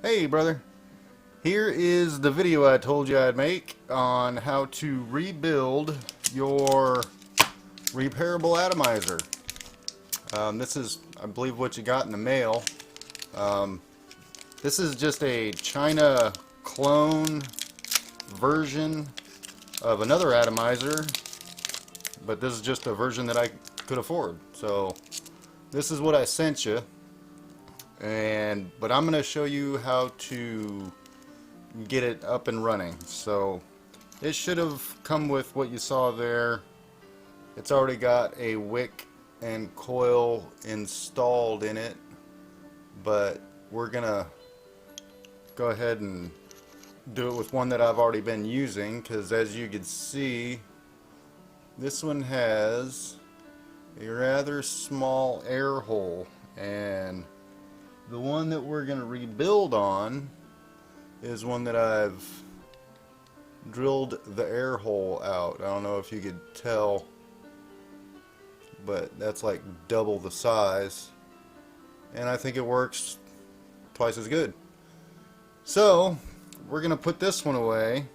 Hey brother, here is the video I told you I'd make on how to rebuild your repairable atomizer. This is, I believe, what you got in the mail. This is just a China clone version of another atomizer, but this is just a version that I could afford. So this is what I sent you. But I'm going to show you how to get it up and running. So it should have come with what you saw there. It's already got a wick and coil installed in it, but we're gonna go ahead and do it with one that I've already been using, because as you can see, this one has a rather small air hole, and the one that we're going to rebuild on is one that I've drilled the air hole out. I don't know if you could tell, but that's like double the size, and I think it works twice as good. So we're going to put this one away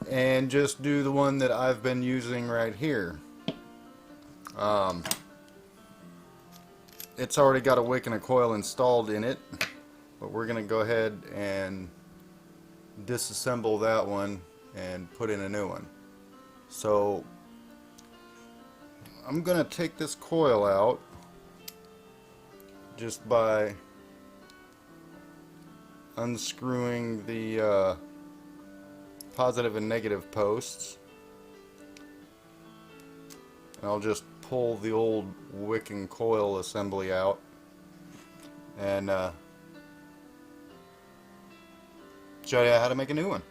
and just do the one that I've been using right here. It's already got a wick and a coil installed in it, but we're going to go ahead and disassemble that one and put in a new one. So I'm going to take this coil out just by unscrewing the positive and negative posts. And I'll just pull the old wick and coil assembly out and show you how to make a new one.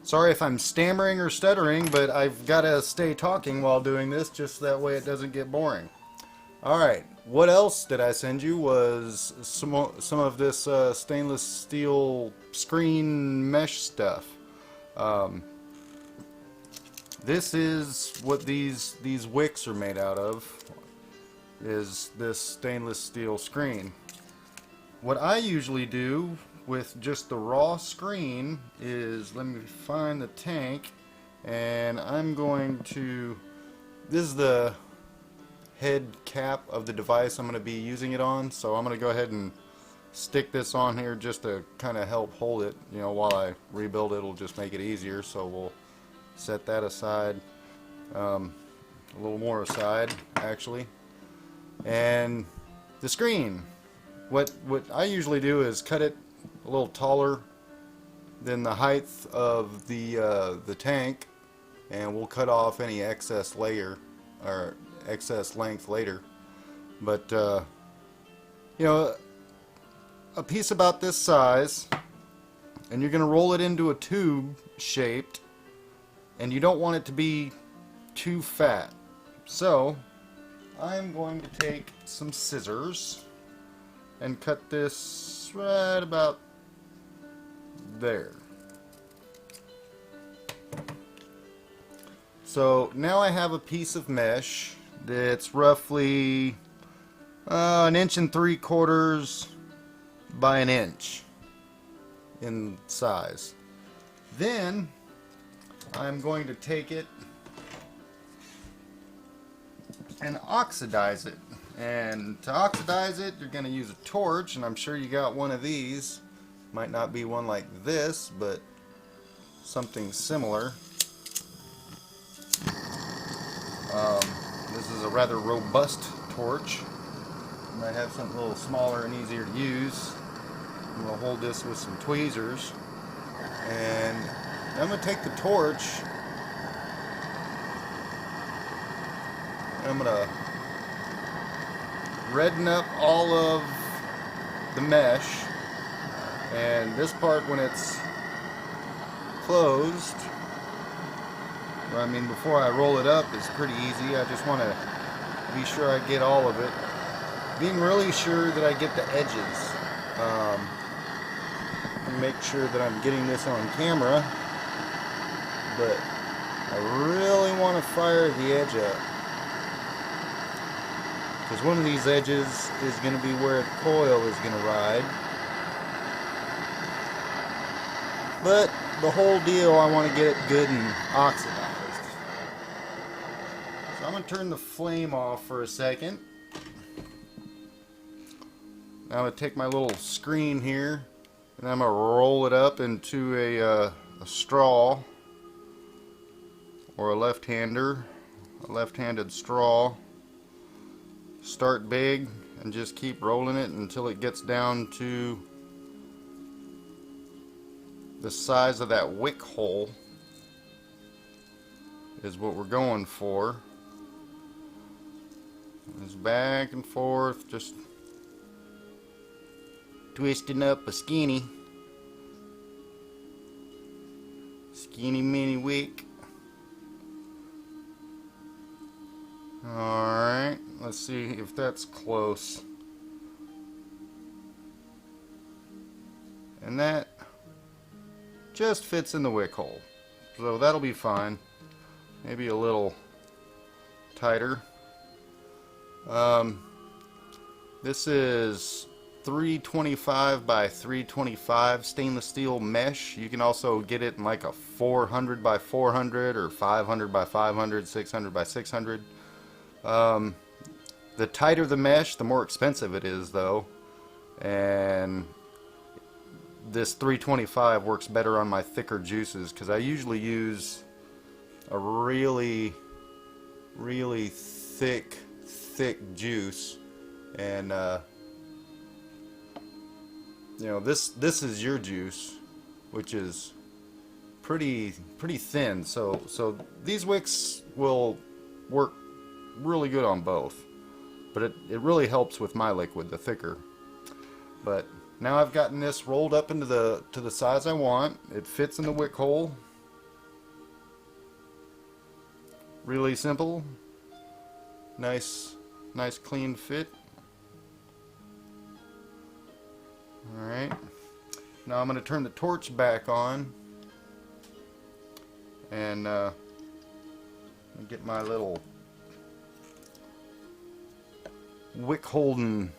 Sorry if I'm stammering or stuttering, but I've got to stay talking while doing this, just that way it doesn't get boring. Alright, what else did I send you was some of this stainless steel screen mesh stuff. This is what these wicks are made out of, is this stainless steel screen. What I usually do with just the raw screen is, let me find the tank, and I'm going to, this is the head cap of the device I'm going to be using it on, so I'm going to go ahead and stick this on here just to kind of help hold it, you know, while I rebuild it. It'll just make it easier, so we'll set that aside, a little more aside actually. And the screen, what I usually do is cut it a little taller than the height of the tank, and we'll cut off any excess layer or excess length later. But you know, a piece about this size, and you're going to roll it into a tube shaped, and you don't want it to be too fat. So I'm going to take some scissors and cut this right about there. So now I have a piece of mesh that's roughly 1 3/4 by 1 inch in size. Then I'm going to take it and oxidize it. And to oxidize it, you're going to use a torch, and I'm sure you got one of these. Might not be one like this, but something similar. This is a rather robust torch. You might have something a little smaller and easier to use. I'm going to hold this with some tweezers, and I'm going to take the torch and I'm going to redden up all of the mesh, and this part, when it's closed, or I mean before I roll it up, is pretty easy. I just want to be sure I get all of it, being really sure that I get the edges. Make sure that I'm getting this on camera, but I really want to fire the edge up, because one of these edges is going to be where the coil is going to ride, But the whole deal, I want to get it good and oxidized. So I'm going to turn the flame off for a second. Now I'm going to take my little screen here and I'm going to roll it up into a straw or a left-handed straw. Start big and just keep rolling it until it gets down to the size of that wick hole is what we're going for. It's back and forth, just twisting up a skinny mini wick. Alright, let's see if that's close. And that just fits in the wick hole. So that'll be fine. Maybe a little tighter. This is 325 by 325 stainless steel mesh. You can also get it in like a 400 by 400 or 500 by 500, 600 by 600. The tighter the mesh, the more expensive it is though. And this 325 works better on my thicker juices because I usually use a really thick juice, and you know, this is your juice, which is pretty thin, so these wicks will work really good on both, but it really helps with my liquid, the thicker. But now I've gotten this rolled up into to the size I want. It fits in the wick hole. Really simple. Nice clean fit. Alright. Now I'm going to turn the torch back on and get my little wick holding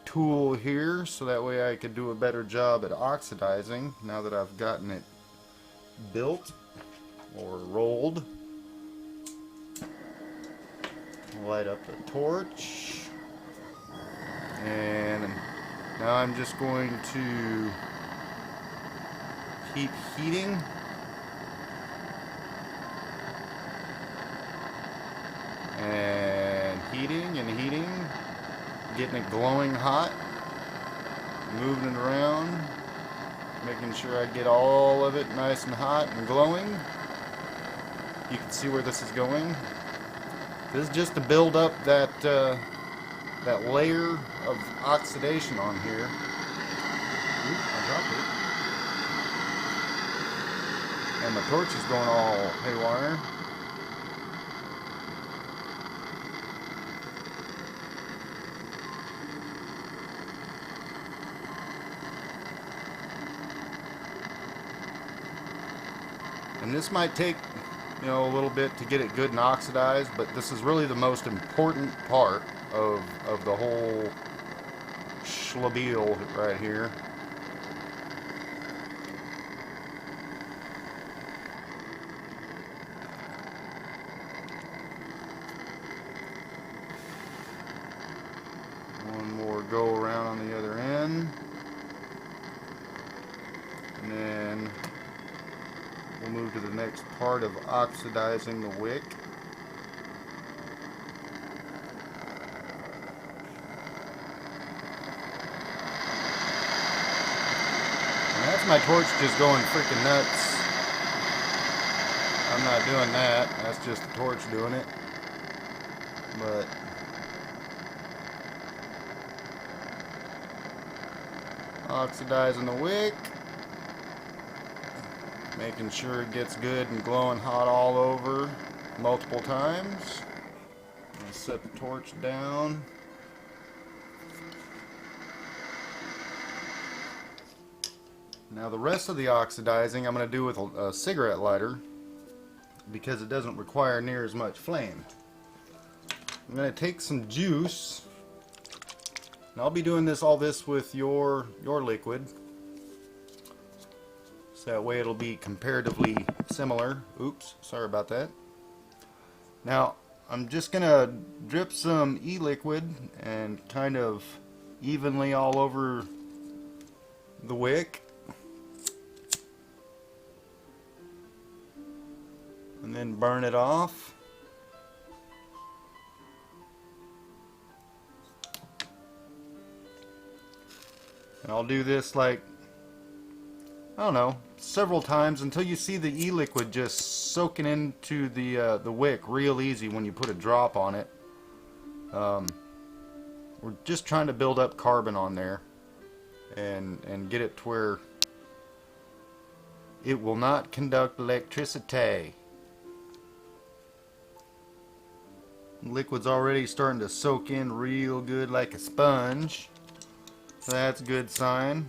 tool here so that way I could do a better job at oxidizing now that I've gotten it built or rolled. Light up the torch, and now I'm just going to keep heating and heating, getting it glowing hot, moving it around, making sure I get all of it nice and hot and glowing. You can see where this is going. This is just to build up that that layer of oxidation on here. Oop, I dropped it. And my torch is going all haywire. And this might take, you know, a little bit to get it good and oxidized, but this is really the most important part of the whole schlabeel right here. One more go around on the other end, and then we'll move to the next part of oxidizing the wick. And that's my torch just going freaking nuts. I'm not doing that. That's just the torch doing it. But oxidizing the wick. Making sure it gets good and glowing hot all over multiple times. I'm going to set the torch down. Now the rest of the oxidizing I'm going to do with a cigarette lighter because it doesn't require near as much flame. I'm going to take some juice, and I'll be doing all this with your liquid. So that way it'll be comparatively similar. Oops, sorry about that. Now I'm just gonna drip some e-liquid and kind of evenly all over the wick, and then burn it off. And I'll do this like, I don't know, several times until you see the e-liquid just soaking into the wick real easy when you put a drop on it. We're just trying to build up carbon on there and get it to where it will not conduct electricity. The liquid's already starting to soak in real good like a sponge, so that's a good sign.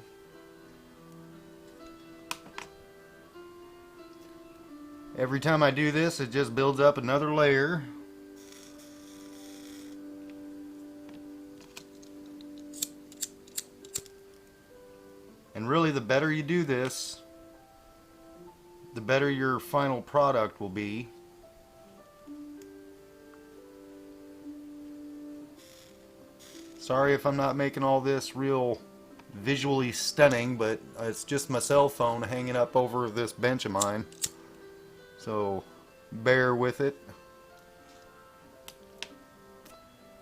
Every time I do this, it just builds up another layer. And really, the better you do this, the better your final product will be. Sorry if I'm not making all this real visually stunning, but it's just my cell phone hanging up over this bench of mine. So bear with it.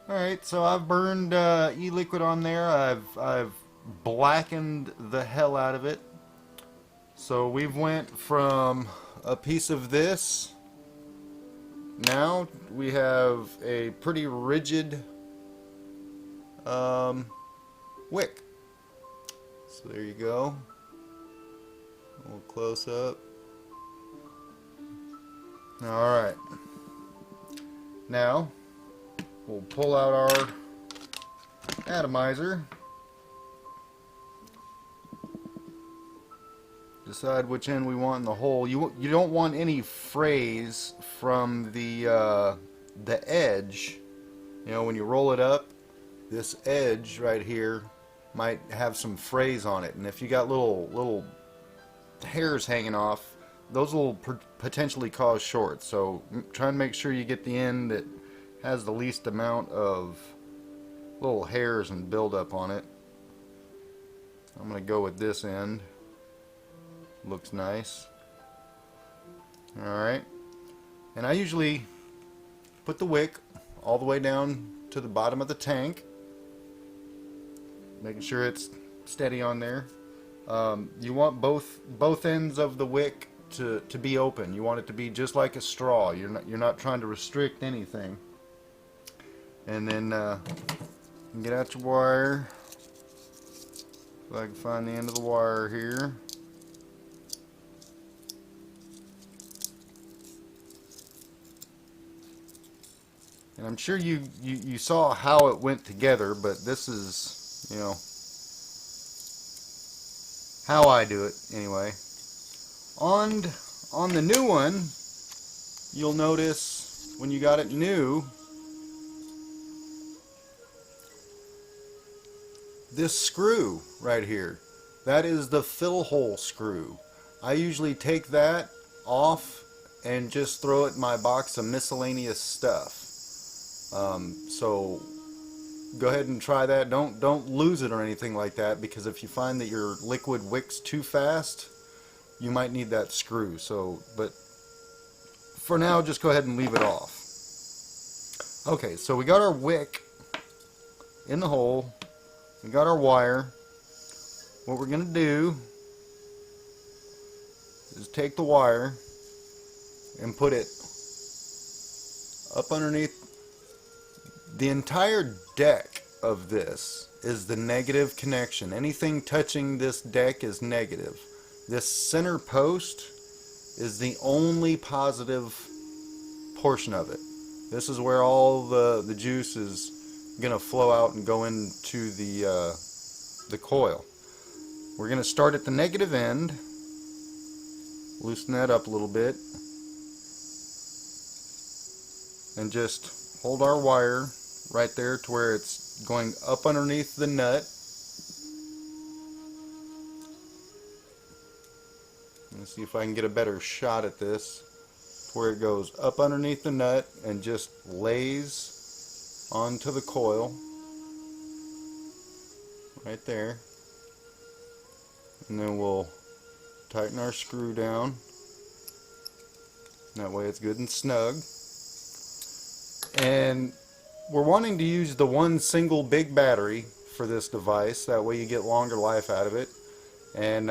Alright, so I've burned e-liquid on there. I've blackened the hell out of it. So we've went from a piece of this. Now we have a pretty rigid wick. So there you go. A little close up. Alright. Now we'll pull out our atomizer. Decide which end we want in the hole. You don't want any frays from the edge. You know, when you roll it up, this edge right here might have some frays on it, and if you got little hairs hanging off, those will potentially cause shorts. So try and make sure you get the end that has the least amount of little hairs and buildup on it. I'm going to go with this end. Looks nice. Alright. And I usually put the wick all the way down to the bottom of the tank, making sure it's steady on there. You want both ends of the wick to be open. You want it to be just like a straw. You're not trying to restrict anything. And then get out your wire. If I can find the end of the wire here. And I'm sure you saw how it went together, but this is, you know, how I do it anyway. On the new one, you'll notice when you got it new, this screw right here, that is the fill hole screw. I usually take that off and just throw it in my box of miscellaneous stuff. So go ahead and try that. Don't lose it or anything like that, because if you find that your liquid wicks too fast, you might need that screw. So, but for now, just go ahead and leave it off. Okay, so we got our wick in the hole. We got our wire. What we're gonna do is take the wire and put it up underneath. The entire deck of this is the negative connection. Anything touching this deck is negative. This center post is the only positive portion of it. This is where all the juice is going to flow out and go into the coil. We're going to start at the negative end, loosen that up a little bit, and just hold our wire right there to where it's going up underneath the nut. Let's see if I can get a better shot at this, where it goes up underneath the nut and just lays onto the coil right there. And then we'll tighten our screw down. That way it's good and snug. And we're wanting to use the one single big battery for this device. That way you get longer life out of it. And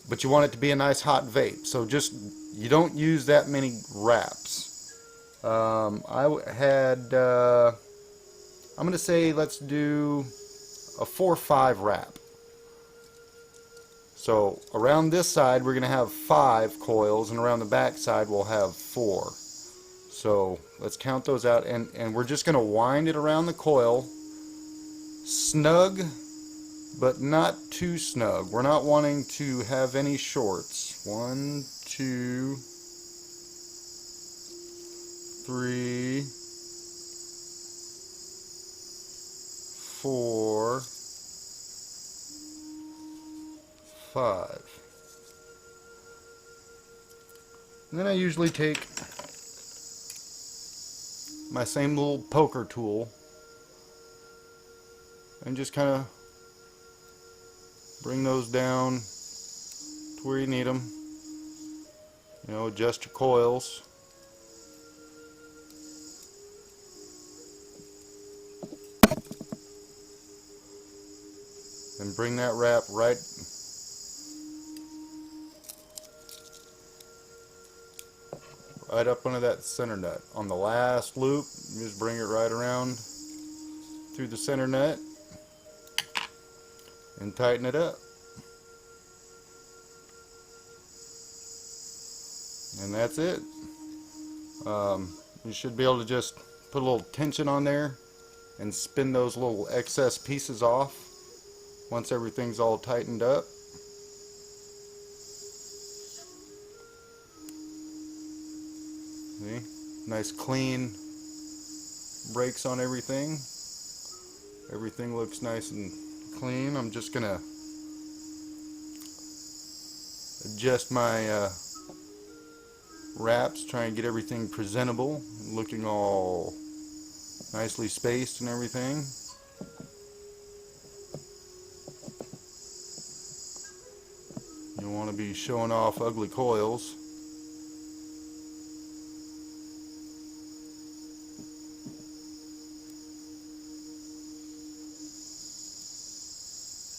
but you want it to be a nice hot vape. So just, you don't use that many wraps. I had, I'm going to say let's do a 4-5 wrap. So around this side we're going to have 5 coils, and around the back side we'll have 4. So let's count those out, and we're just going to wind it around the coil, snug but not too snug. We're not wanting to have any shorts. 1, 2, 3, 4, 5. And then I usually take my same little poker tool and just kind of bring those down to where you need them. You know, adjust your coils. And bring that wrap right up under that center nut. On the last loop, you just bring it right around through the center nut and tighten it up. And that's it. You should be able to just put a little tension on there and spin those little excess pieces off once everything's all tightened up. See? Nice clean brakes on everything. Everything looks nice and clean. I'm just gonna adjust my wraps, try and get everything presentable, looking all nicely spaced and everything. You don't want to be showing off ugly coils.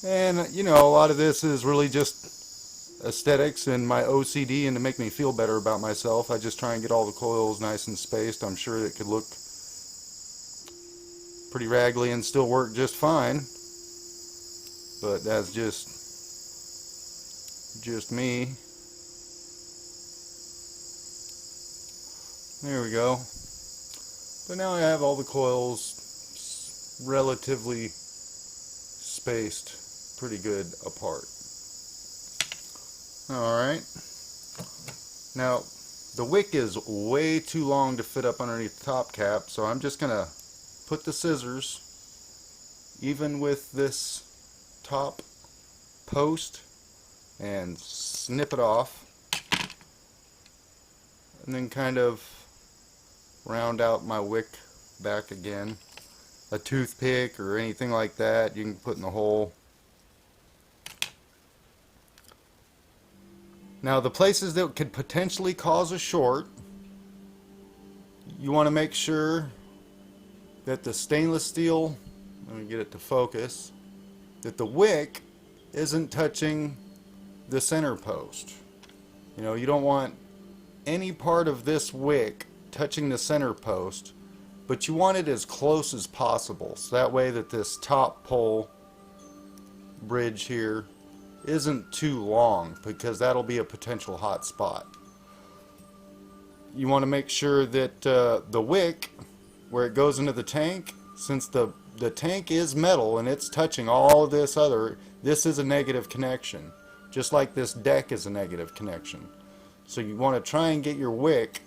And you know, a lot of this is really just aesthetics and my OCD, and to make me feel better about myself, I just try and get all the coils nice and spaced. I'm sure it could look pretty raggedy and still work just fine, but that's just me. There we go. So now I have all the coils relatively spaced pretty good apart. Alright, now the wick is way too long to fit up underneath the top cap, so I'm just gonna put the scissors even with this top post and snip it off, and then kind of round out my wick back again. A toothpick or anything like that you can put in the hole. Now the places that could potentially cause a short, you want to make sure that the stainless steel, let me get it to focus, that the wick isn't touching the center post. You know, you don't want any part of this wick touching the center post, but you want it as close as possible, so that way that this top pole bridge here isn't too long, because that'll be a potential hot spot. You want to make sure that the wick, where it goes into the tank, since the tank is metal and it's touching all of this other, this is a negative connection, just like this deck is a negative connection. So you want to try and get your wick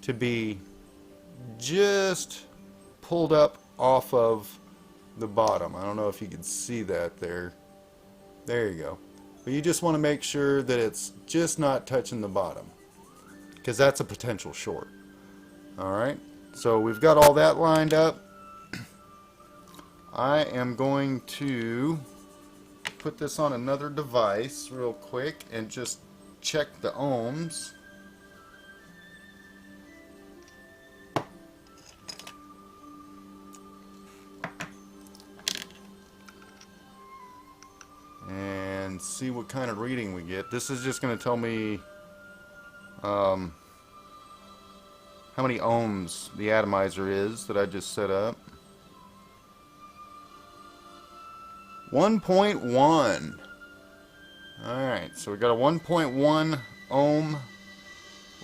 to be just pulled up off of the bottom. I don't know if you can see that there. There you go. But you just want to make sure that it's just not touching the bottom, because that's a potential short. Alright, so we've got all that lined up. I am going to put this on another device real quick and just check the ohms. And see what kind of reading we get. This is just going to tell me how many ohms the atomizer is that I just set up. 1.1. Alright, so we got a 1.1 ohm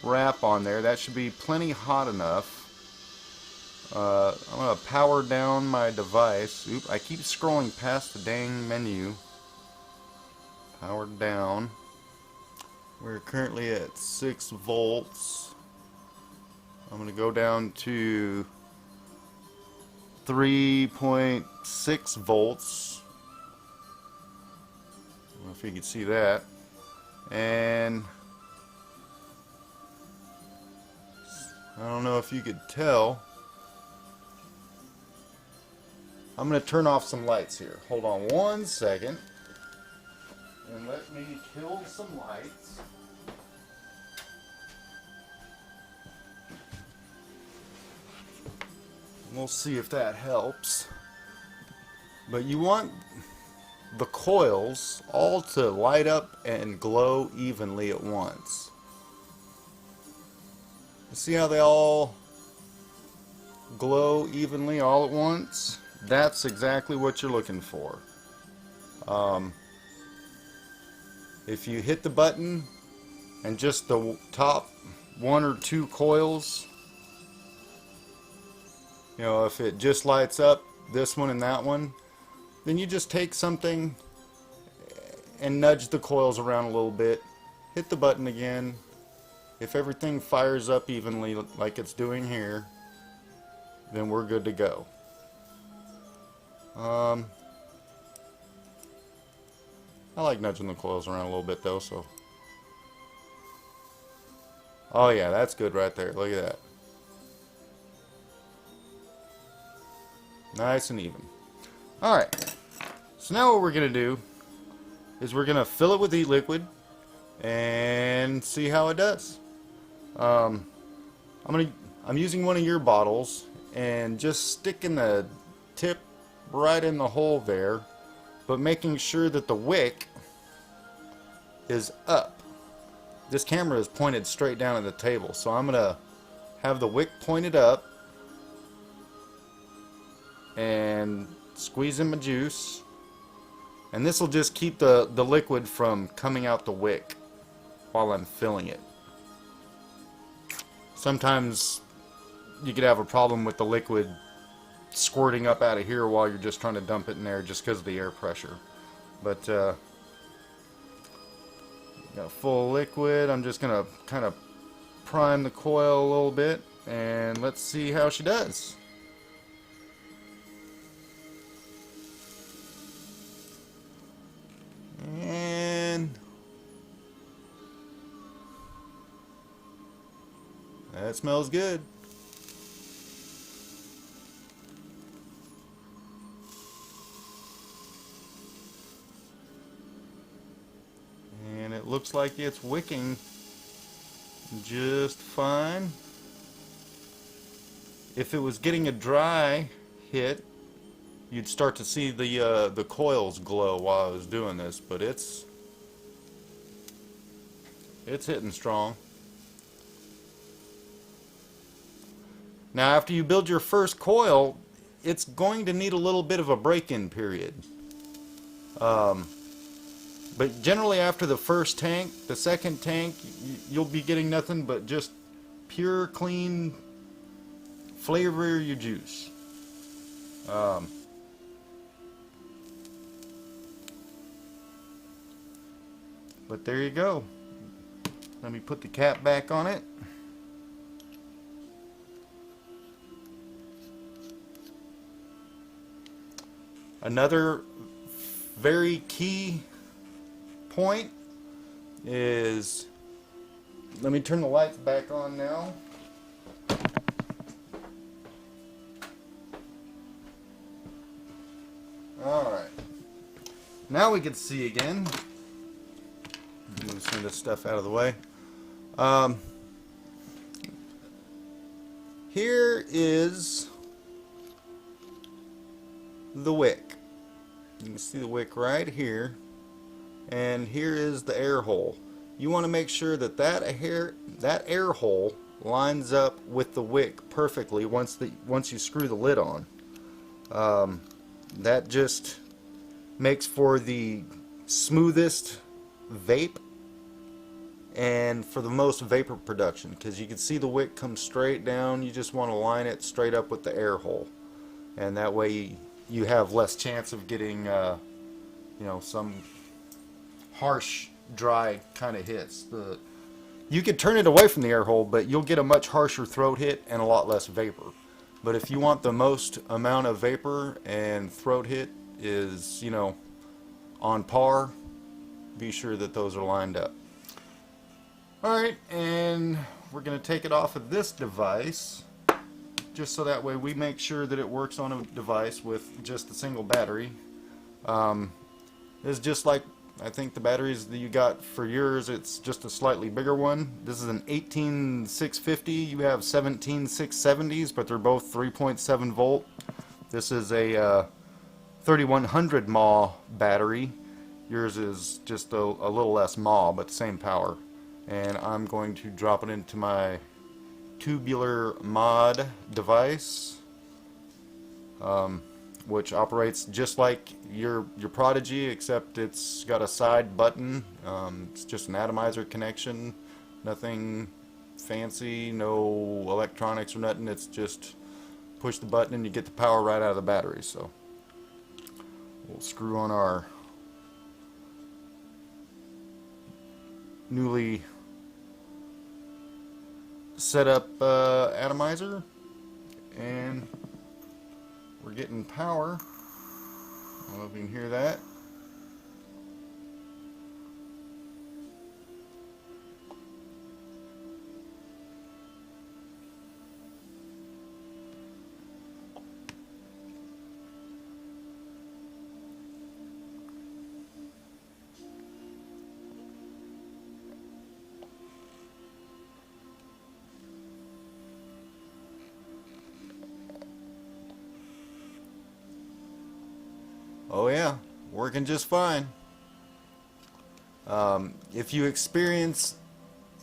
wrap on there. That should be plenty hot enough. I'm going to power down my device. Oop, I keep scrolling past the dang menu. Powered down. We're currently at 6 volts. I'm going to go down to 3.6 volts. I don't know if you can see that. And I don't know if you could tell. I'm going to turn off some lights here. Hold on one second. And let me kill some lights. We'll see if that helps. But you want the coils all to light up and glow evenly at once. See how they all glow evenly all at once? That's exactly what you're looking for. If you hit the button and just the top 1 or 2 coils, you know, if it just lights up this one and that one, then you just take something and nudge the coils around a little bit, hit the button again. If everything fires up evenly like it's doing here, then we're good to go. I like nudging the coils around a little bit though, so. Oh yeah, that's good right there. Look at that. Nice and even. Alright, so now what we're going to do is we're going to fill it with heat liquid and see how it does. I'm using one of your bottles and just sticking the tip right in the hole there, but making sure that the wick is up. This camera is pointed straight down at the table, so I'm going to have the wick pointed up and squeeze in my juice, and this will just keep the liquid from coming out the wick while I'm filling it. Sometimes you could have a problem with the liquid squirting up out of here while you're just trying to dump it in there just because of the air pressure. But got full liquid. I'm just gonna kind of prime the coil a little bit and let's see how she does. And that smells good. And it looks like it's wicking just fine. If it was getting a dry hit, you'd start to see the coils glow while I was doing this, but it's hitting strong. Now after you build your first coil, it's going to need a little bit of a break-in period. But generally after the first tank, the second tank, you'll be getting nothing but just pure, clean flavor your juice. But there you go. Let me put the cap back on it. Another very key point is, let me turn the lights back on now. Alright. Now we can see again. Move some of this stuff out of the way. Here is the wick. You can see the wick right here. And here is the air hole. You want to make sure that that air hole lines up with the wick perfectly once you screw the lid on. That just makes for the smoothest vape and for the most vapor production, because you can see the wick come straight down. You just want to line it straight up with the air hole, and that way you have less chance of getting some harsh dry kind of hits. You could turn it away from the air hole, but you'll get a much harsher throat hit and a lot less vapor. But if you want the most amount of vapor and throat hit is, on par, be sure that those are lined up. Alright, and we're going to take it off of this device, just so that way we make sure that it works on a device with just a single battery. It's just like, I think the batteries that you got for yours, it's just a slightly bigger one. This is an 18650. You have 17670s, but they're both 3.7 volt. This is a 3100 mAh battery. Yours is just a little less mAh, but the same power. And I'm going to drop it into my tubular mod device, which operates just like your Prodigy, except it's got a side button. It's just an atomizer connection, nothing fancy, no electronics or nothing. It's just push the button and you get the power right out of the battery. So we'll screw on our newly set up atomizer, and we're getting power. I don't know if you can hear that. Oh yeah, working just fine. If you experience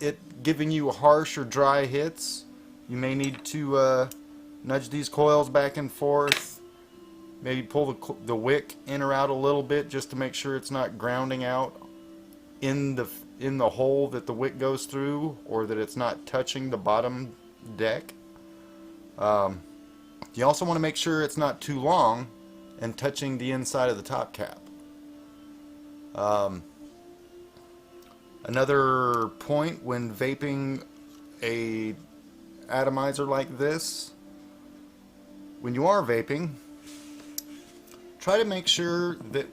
it giving you harsh or dry hits, you may need to nudge these coils back and forth. Maybe pull the wick in or out a little bit just to make sure it's not grounding out in the hole that the wick goes through, or that it's not touching the bottom deck. You also want to make sure it's not too long and touching the inside of the top cap. Another point when vaping a atomizer like this, when you are vaping, try to make sure that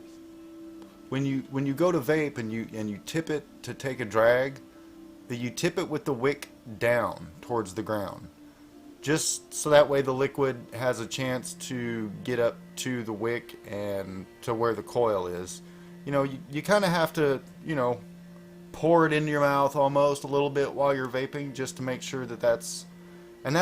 when you go to vape and you tip it to take a drag, that you tip it with the wick down towards the ground, just so that way the liquid has a chance to get up to the wick and to where the coil is. You kind of have to, pour it into your mouth almost a little bit while you're vaping, just to make sure that that's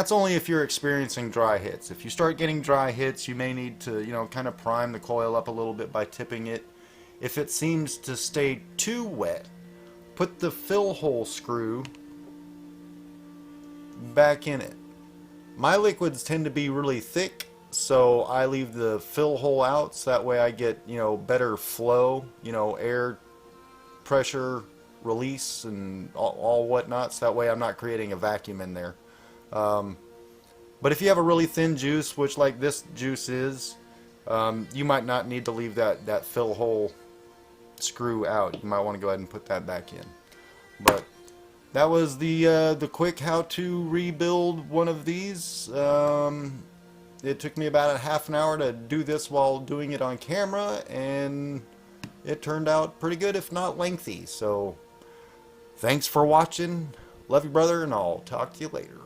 only if you're experiencing dry hits. If you start getting dry hits, you may need to, kind of prime the coil up a little bit by tipping it. If it seems to stay too wet, put the fill hole screw back in it. My liquids tend to be really thick, so I leave the fill hole out, so that way I get, better flow, air pressure release and all whatnot, so that way I'm not creating a vacuum in there. But if you have a really thin juice, which like this juice is, you might not need to leave that fill hole screw out. You might want to go ahead and put that back in. But that was the quick how to rebuild one of these. It took me about a half an hour to do this while doing it on camera, and it turned out pretty good, if not lengthy. So thanks for watching. Love you, brother, and I'll talk to you later.